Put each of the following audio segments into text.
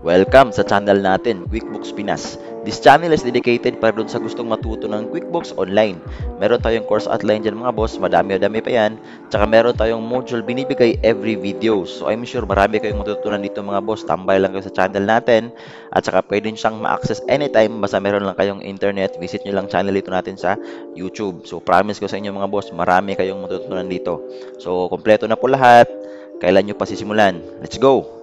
Welcome sa channel natin, QuickBooks Pinas. This channel is dedicated para dun sa gustong matuto ng QuickBooks online. Meron tayong course outline dyan mga boss, madami-dami pa yan. Tsaka meron tayong module binibigay every video. So I'm sure marami kayong matutunan dito mga boss. Tambay lang kayo sa channel natin. At saka pwede nyo siyang ma-access anytime. Basta meron lang kayong internet, visit nyo lang channel ito natin sa YouTube. So promise ko sa inyo mga boss, marami kayong matutunan dito. So kompleto na po lahat. Kailan nyo pa sisimulan? Let's go!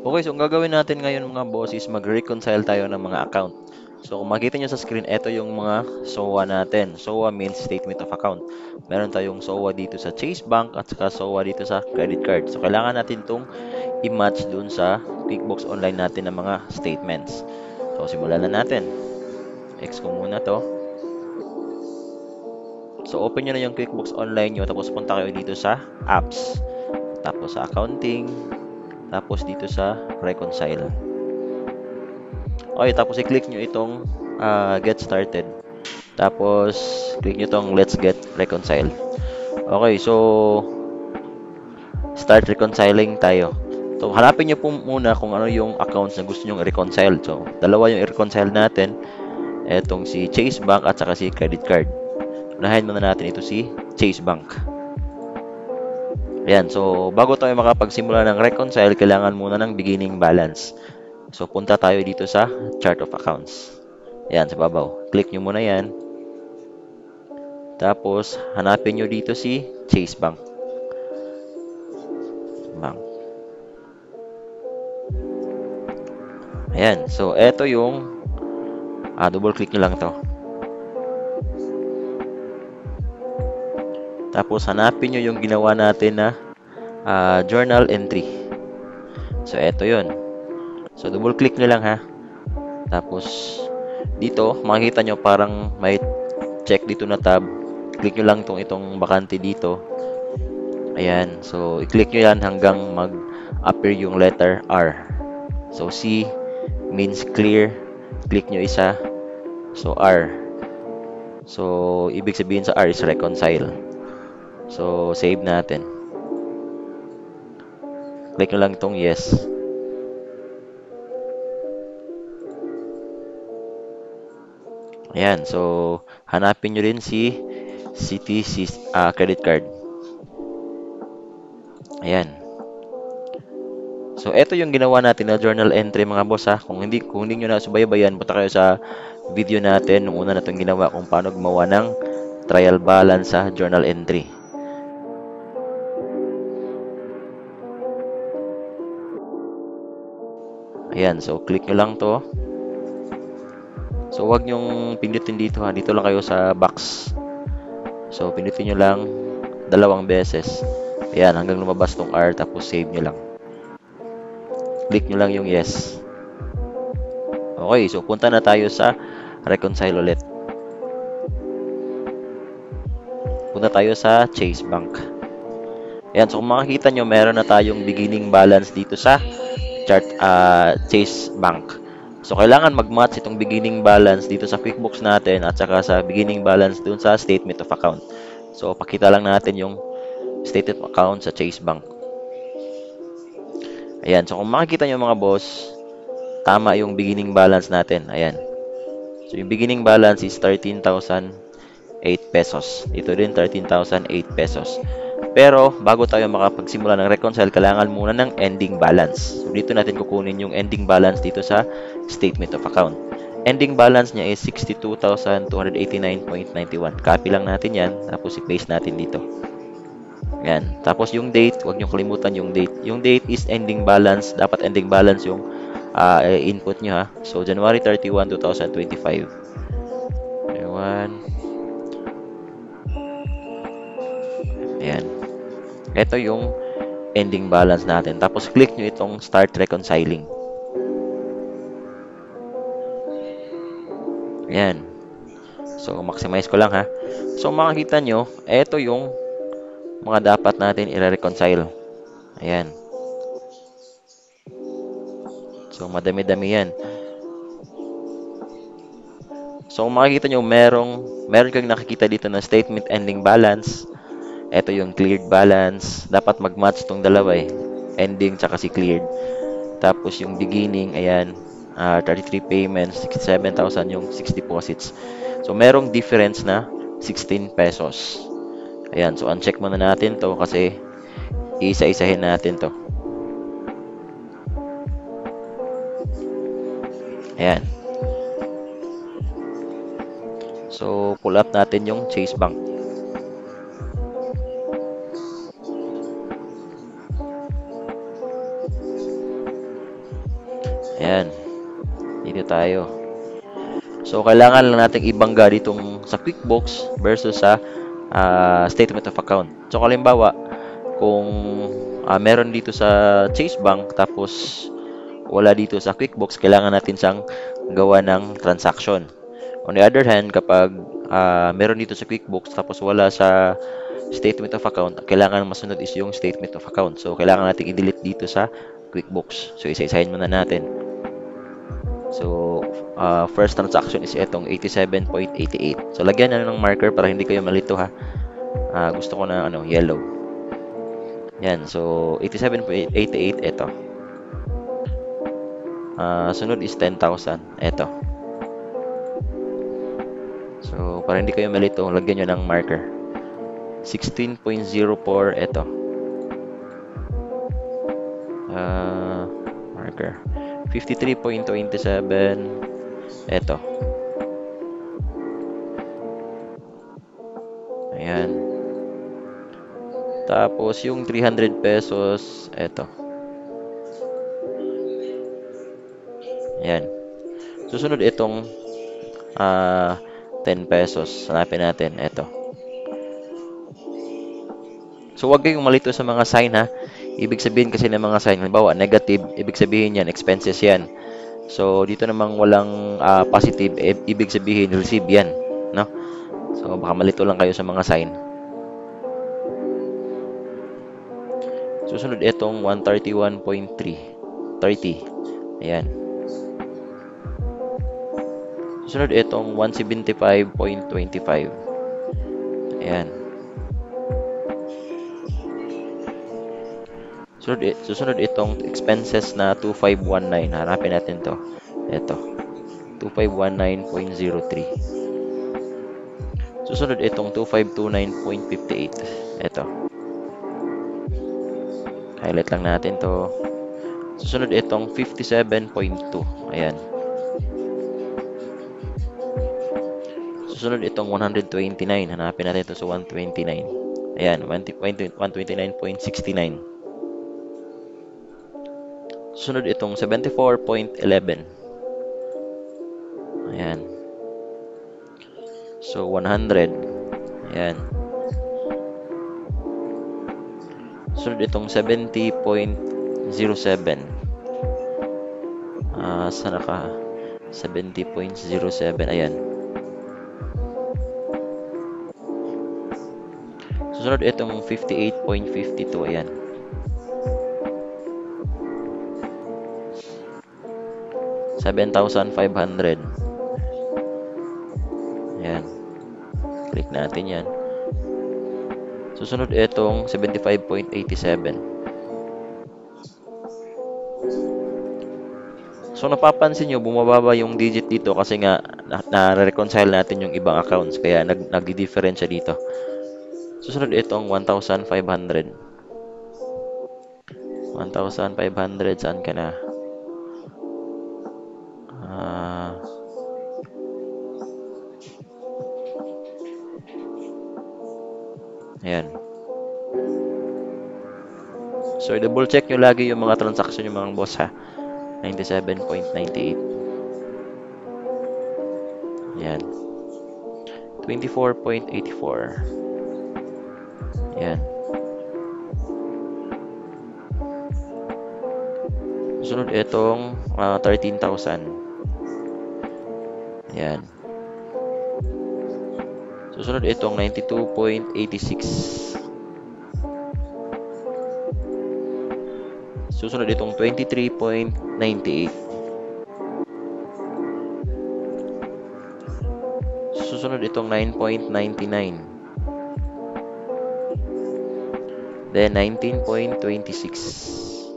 Okay, so ang gagawin natin ngayon mga boss is mag-reconcile tayo ng mga account. So kung makita nyo sa screen, ito yung mga SOA natin. SOA means Statement of Account. Meron tayong SOA dito sa Chase Bank at saka SOA dito sa credit card. So kailangan natin itong i-match dun sa QuickBooks Online natin ng mga statements. So simulan na natin. X ko muna to. So open nyo na yung QuickBooks Online nyo, tapos punta kayo dito sa Apps. Tapos sa Accounting. Tapos dito sa Reconcile. Okay, tapos i-click nyo itong Get Started. Tapos, click nyo itong Let's Get Reconciled. Okay, so start reconciling tayo. So, hanapin nyo po muna kung ano yung accounts na gusto nyo i-reconcile. So, dalawa yung i-reconcile natin. Etong si Chase Bank at saka si Credit Card. Unahin muna natin ito si Chase Bank. Ayan, so bago tayo makapagsimula ng reconcile, kailangan muna ng beginning balance. So, punta tayo dito sa chart of accounts. Ayan, sa babaw. Click nyo muna yan. Tapos, hanapin nyo dito si Chase Bank. Ayan, so eto yung double click nyo lang to. Tapos, hanapin nyo yung ginawa natin na journal entry. So, eto yun. So, double click nyo lang ha. Tapos, dito, makikita nyo parang may check dito na tab. Click nyo lang itong bakante dito. Ayan. So, i-click nyo yan hanggang mag-appear yung letter R. So, C means clear. Click nyo isa. So, R. So, ibig sabihin sa R is reconcile. So, save natin. Click nyo lang itong yes. Ayan. So, hanapin nyo rin si Citi credit card. Ayan. So, ito yung ginawa natin na journal entry mga boss ha. Kung hindi nyo na subaybayan, punta kayo sa video natin. Nung una na itong ginawa kung paano gumawa ng trial balance sa journal entry. Ayan, so click nyo lang to. So, wag nyong pindutin dito ha. Dito lang kayo sa box. So, pindutin nyo lang 2 beses. Ayan, hanggang lumabas tong R, tapos save nyo lang. Click nyo lang yung yes. Okay, so punta na tayo sa reconcile ulit. Punta tayo sa Chase Bank. Ayan, so kung makikita nyo, meron na tayong beginning balance dito sa chart Chase Bank. So, kailangan mag-match itong beginning balance dito sa QuickBooks natin at saka sa beginning balance dun sa statement of account. So, pakita lang natin yung statement of account sa Chase Bank. Ayan, so kung makikita nyo mga boss, tama yung beginning balance natin. Ayan. So, yung beginning balance is 13,008 pesos. Ito din, 13,008 pesos. Pero, bago tayo makapagsimula ng reconcile, kailangan muna ng ending balance. So, dito natin kukunin yung ending balance dito sa statement of account. Ending balance niya is 62,289.91. Copy lang natin yan, tapos i-paste natin dito. Yan. Tapos yung date, huwag nyo kalimutan yung date. Yung date is ending balance. Dapat ending balance yung input nyo ha. So, January 31, 2025. Ayan. Ito yung ending balance natin. Tapos, click nyo itong Start Reconciling. Ayan. So, maximize ko lang ha. So, makikita nyo, ito yung mga dapat natin i-reconcile. Ayan. So, madami-dami yan. So, kung makikita nyo, meron kang nakikita dito na statement ending balance. Ito yung cleared balance. Dapat mag-match itong dalawa eh. ending, tsaka si cleared. Tapos yung beginning, ayan, 33 payments, 67,000 yung 6 deposits. So, merong difference na 16 pesos. Ayan, so uncheck muna natin to kasi iisa-isahin natin to. Ayan. So, pull up natin yung Chase Bank. Ayan. Dito tayo. So, kailangan lang natin ibangga ditong sa QuickBooks versus sa statement of account. So, halimbawa, kung meron dito sa Chase Bank tapos wala dito sa QuickBooks, kailangan natin siyang gawa ng transaction. On the other hand, kapag meron dito sa QuickBooks tapos wala sa statement of account, kailangan masunod is yung statement of account. So, kailangan natin i-delete dito sa QuickBooks. So, isa-isahin muna natin. So, first transaction is itong 87.88. So, lagyan na ng marker para hindi kayo malito ha. Gusto ko na yellow. Yan. So, 87.88 ito. Sunod is 10,000. Ito. So, para hindi kayo malito, lagyan nyo ng marker. 16.04 ito. Marker. 53.27 ito. Ayan. Tapos, yung 300 pesos, ito. Ayan. Susunod itong 10 pesos. Hanapin natin. Ito. So, huwag kayong malito sa mga sign ha. Ibig sabihin kasi ng mga sign, halimbawa, negative, ibig sabihin yan, expenses yan. So, dito namang walang positive, ibig sabihin, receive yan. No? So, baka malito lang kayo sa mga sign. Susunod itong 131.3. 30. Ayan. Susunod itong 175.25. Ayan. Susunod itong expenses na 2519. Hanapin natin to. Ito. 2519.03. Susunod itong 2529.58. Ito. Highlight lang natin to. Susunod itong 57.2. Ayan. Susunod itong 129. Hanapin natin ito sa 129. Ayan, 129.69. Susunod itong 74.11. Ayan. So, 100. Ayan. Susunod itong 70.07. Sana ka? 70.07. Ayan. Susunod itong 58.52. Ayan. $7,500. Ayan. Click natin yan. Susunod itong 75.87. So, napapansin nyo, bumababa yung digit dito kasi nga na-reconcile natin yung ibang accounts. Kaya nagdi-difference siya dito. Susunod itong 1,500. 1,500, saan ka na? Ayan. So, double check nyo lagi yung mga transaction yung mga boss ha. 97.98. Ayan. 24.84. Ayan. Susunod itong 13,000. Ayan. Susunod itong 92.86. Susunod itong 23.98. Susunod itong 9.99. Then 19.26.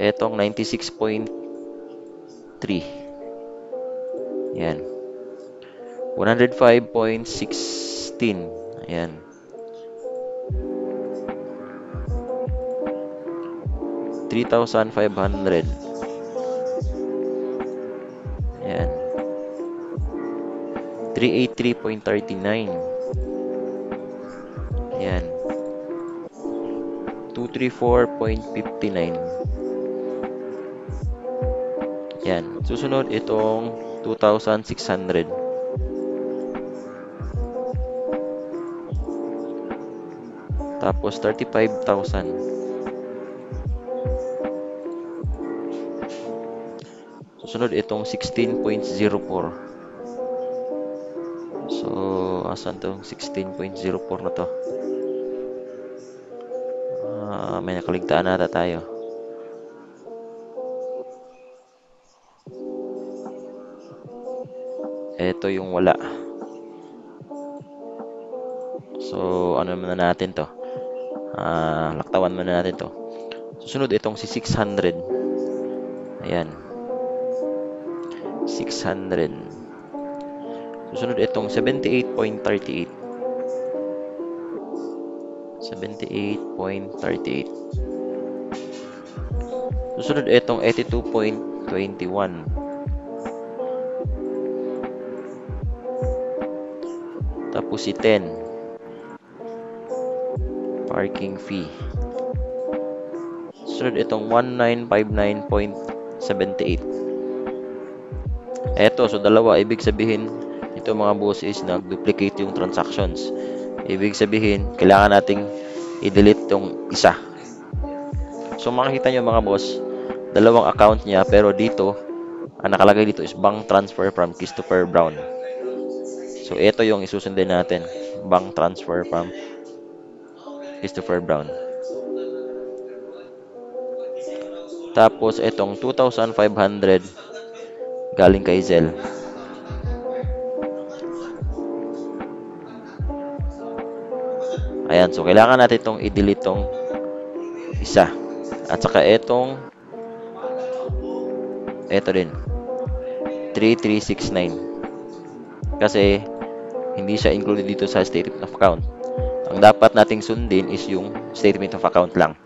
Etong 96.3. Ayan. 105.16. Ayan. 3,500. Ayan. 383.39. Ayan. 234.59. Ayan. Susunod itong 2,600. Tapos 35,000. Susunod itong 16.04. So, asan tong 16.04 na to? May nakaligtaan nata tayo. Ito yung wala. So, ano muna natin to? Laktawan muna natin to. Susunod itong si 600. Ayan. 600. Susunod itong 78.38. 78.38. Susunod itong 82.21. Tapos si 10. Parking fee. Susunod itong 1959.78. Eto, so dalawa. Ibig sabihin, ito mga boss is nag-duplicate yung transactions. Ibig sabihin, kailangan nating i-delete yung isa. So makikita nyo mga boss, dalawang account niya, pero dito, ang nakalagay dito is bank transfer from Christopher Brown. So ito yung isusundin natin, bank transfer from Christopher Brown. Tapos itong 2,500 galing kay Zelle. Ayan, so kailangan natin itong i-delete tong isa. At saka ito din, 3369. Kasi hindi siya included dito sa statement of account. Ang dapat nating sundin is yung statement of account lang.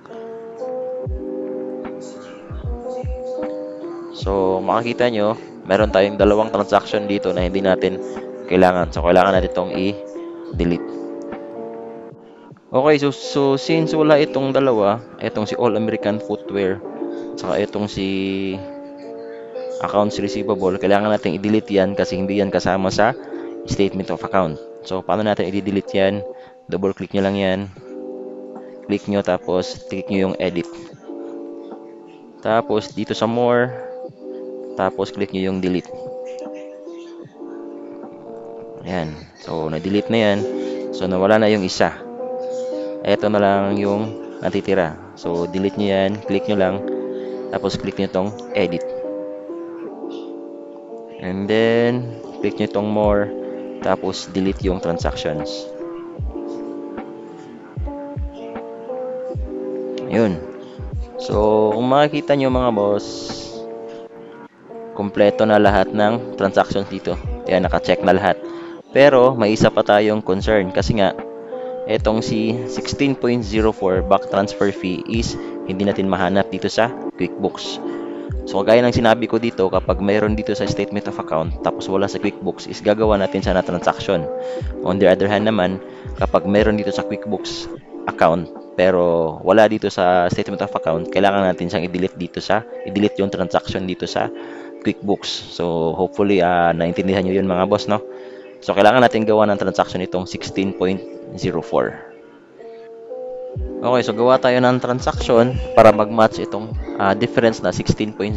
So, makikita nyo, meron tayong dalawang transaction dito na hindi natin kailangan. So, kailangan natin itong i-delete. Okay, so since wala itong dalawa, itong si All American Footwear, saka itong si Accounts Receivable, kailangan natin i-delete yan kasi hindi yan kasama sa statement of account. So, paano natin i-delete yan? Double click nyo lang yan. Click nyo, tapos click nyo yung edit. Tapos, dito sa more, tapos click nyo yung delete. Ayan. So, na-delete na yan. So, nawala na yung isa. Ito na lang yung natitira. So, delete nyo yan. Click nyo lang. Tapos, click nyo tong edit. And then, click nyo tong more. Tapos, delete yung transactions. Yun. So, kung makikita nyo mga boss, kompleto na lahat ng transactions dito. Ayan, naka-check na lahat. Pero, may isa pa tayong concern. Kasi nga, etong si 16.04 back transfer fee is hindi natin mahanap dito sa QuickBooks. So, gaya ng sinabi ko dito, kapag mayroon dito sa statement of account, tapos wala sa QuickBooks, is gagawa natin siya na transaction. On the other hand naman, kapag mayroon dito sa QuickBooks account, pero wala dito sa statement of account, kailangan natin siyang i-delete yung transaction dito sa QuickBooks. So, hopefully, naintindihan nyo yun mga boss, no? So, kailangan natin gawa ng transaction itong 16.04. Okay, so gawa tayo ng transaction para mag-match itong difference na 16.04.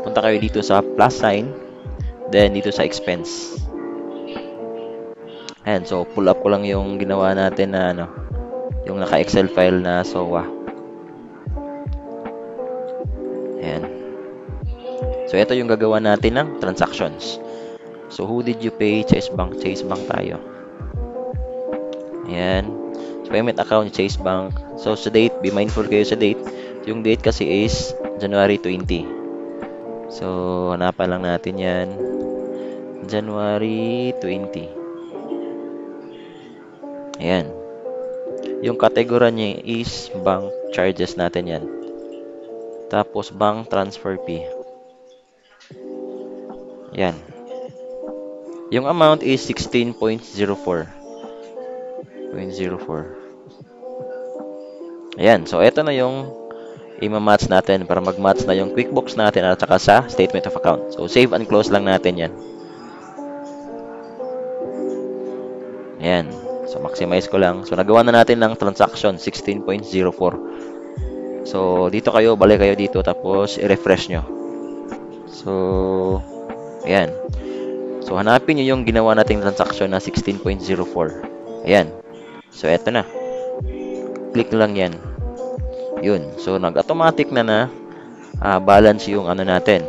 Punta kayo dito sa plus sign, then dito sa expense. Ayan, so pull up ko lang yung ginawa natin na yung naka-Excel file na SOA. Ayan. So, ito yung gagawa natin ng transactions. So, who did you pay? Chase Bank. Chase Bank tayo. Ayan. So, payment account, Chase Bank. So, sa date, be mindful kayo sa date. Yung date kasi is January 20. So, hanapan lang natin yan. January 20. Ayan. Yung category niya is bank charges natin yan. Tapos, bank transfer fee. Ayan. Yung amount is 16.04. 0.04. Ayan. So, ito na yung i-match natin para mag-match na yung QuickBooks natin at saka sa statement of account. So, save and close lang natin yan. Ayan. So, maximize ko lang. So, nagawa na natin ng transaction, 16.04. So, dito kayo, balik kayo dito, tapos i-refresh nyo. So, ayan. So, hanapin nyo yung ginawa nating transaction na 16.04. Ayan. So, eto na. Click lang yan. Yun. So, nag-automatic na balance yung ano natin.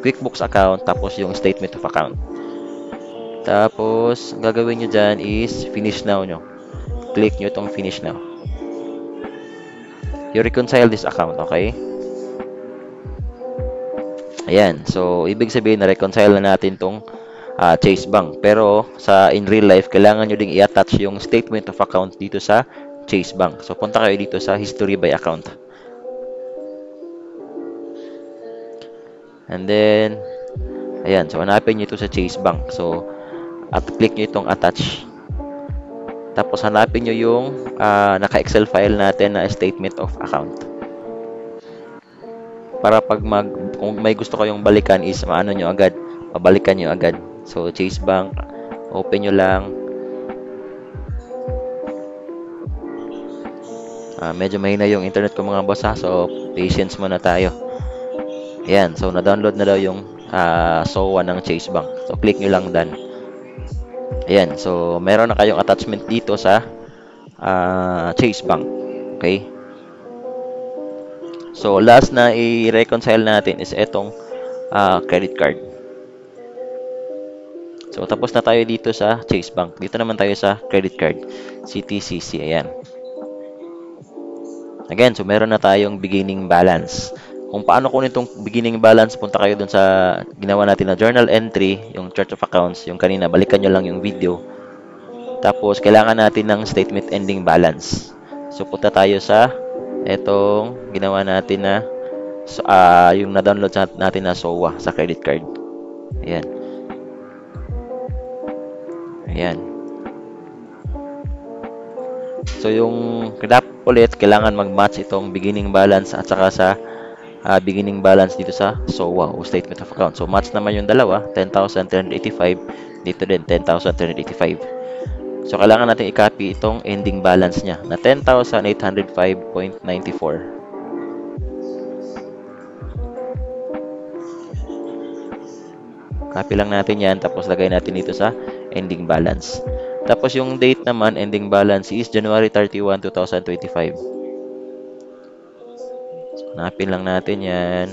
QuickBooks account, tapos yung statement of account. Tapos, ang gagawin nyo dyan is finish now nyo. Click nyo itong finish now. You reconcile this account, okay? Ayan. So, ibig sabihin na reconcile na natin itong Chase Bank. Pero, in real life, kailangan nyo ding i-attach yung statement of account dito sa Chase Bank. So, punta kayo dito sa history by account. And then, ayan. So, hanapin nyo ito sa Chase Bank. So, at click nyo itong attach. Tapos, hanapin nyo yung naka-Excel file natin na statement of account. Para kung may gusto kayong balikan is maano nyo agad, pabalikan nyo agad. So, Chase Bank, open nyo lang. Medyo mahina yung internet ko mga boss ha. So, patience muna tayo. Ayan. So, na-download na daw yung SOA ng Chase Bank. So, click nyo lang done. Ayan. So, meron na kayong attachment dito sa Chase Bank. Okay? So, last na i-reconcile natin is etong credit card. So, tapos na tayo dito sa Chase Bank. Dito naman tayo sa credit card. CTCC. Ayan. Again, so meron na tayong beginning balance. Kung paano kunin itong beginning balance, punta kayo dun sa ginawa natin na journal entry, yung chart of accounts, yung kanina, balikan nyo lang yung video. Tapos, kailangan natin ng statement ending balance. So, punta tayo sa etong ginawa natin na yung na-download natin na SOA sa credit card. Ayan. Ayan. So, yung dapat ulit, kailangan mag-match itong beginning balance at saka sa beginning balance dito sa SOA o statement of account. So, match naman yung dalawa, 10,385. Dito din, 10,385. So, kailangan natin i-copy itong ending balance niya na 10,805.94. Copy lang natin yan, tapos lagay natin dito sa ending balance. Tapos, yung date naman, ending balance is January 31, 2025. Hanapin lang natin yan.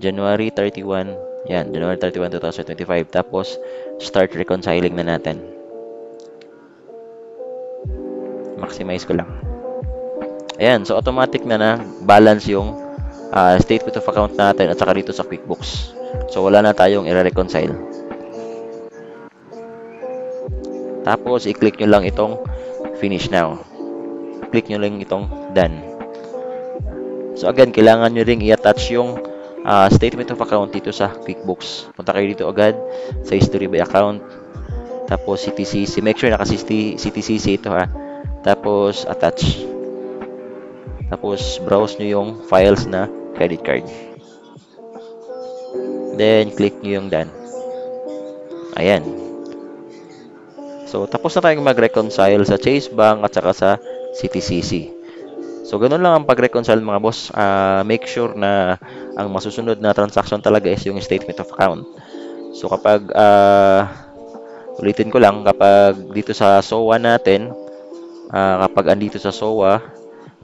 January 31. Yan, January 31, 2025. Tapos, start reconciling na natin. Maximize ko lang. Ayan, so automatic na balance yung statement of account natin at saka dito sa QuickBooks. So, wala na tayong i-reconcile. Tapos, i-click nyo lang itong finish now. Click nyo lang itong done. So, again, kailangan nyo ring i-attach yung statement of account dito sa QuickBooks. Punta kayo dito agad sa history by account. Tapos, CTCC. Make sure naka-CTCC ito ha. Tapos, attach. Tapos, browse nyo yung files na credit card. Then, click nyo yung done. Ayan. So, tapos na tayong mag-reconcile sa Chase Bank at saka sa CTCC. So, ganun lang ang pag-reconcile mga boss. Make sure na ang masusunod na transaction talaga is yung statement of account. So, kapag, ulitin ko lang, kapag dito sa SOA natin, kapag andito sa SOA,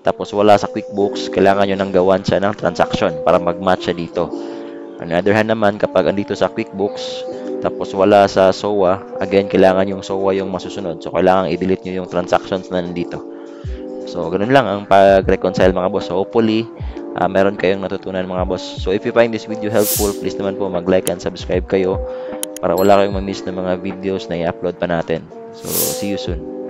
tapos wala sa QuickBooks, kailangan nyo nang gawan siya ng transaction para mag-match siya dito. On the other hand naman, kapag andito sa QuickBooks, tapos wala sa SOA, again, kailangan yung SOA yung masusunod. So, kailangan i-delete nyo yung transactions na nandito. So, ganun lang ang pag-reconcile mga boss. So, hopefully, meron kayong natutunan mga boss. So, if you find this video helpful, please naman po mag-like and subscribe kayo para wala kayong ma-miss ng mga videos na i-upload pa natin. So, see you soon.